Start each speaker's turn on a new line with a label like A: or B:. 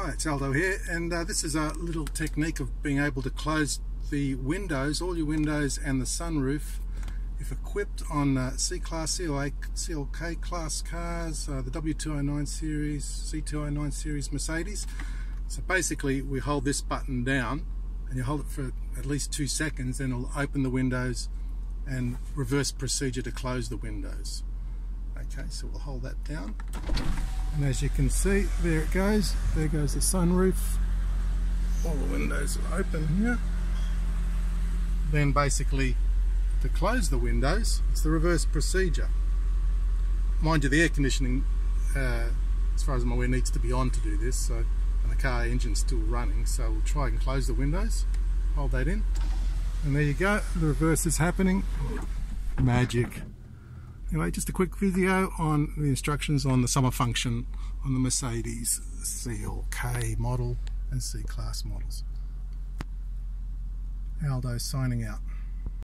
A: Hi, it's Aldo here, and this is a little technique of being able to close the windows, all your windows and the sunroof, if equipped on C-Class, CLK class cars, the W209 series, C209 series Mercedes. So basically we hold this button down and you hold it for at least 2 seconds, then it'll open the windows and reverse procedure to close the windows. Okay, so we'll hold that down. And as you can see, there it goes. There goes the sunroof. All the windows are open here. Then basically, to close the windows, it's the reverse procedure. Mind you, the air conditioning, as far as I'm aware, needs to be on to do this, so, and the car engine's still running, so we'll try and close the windows. Hold that in. And there you go, the reverse is happening. Magic. Anyway, just a quick video on the instructions on the summer function on the Mercedes CLK model and C-Class models. Aldo signing out.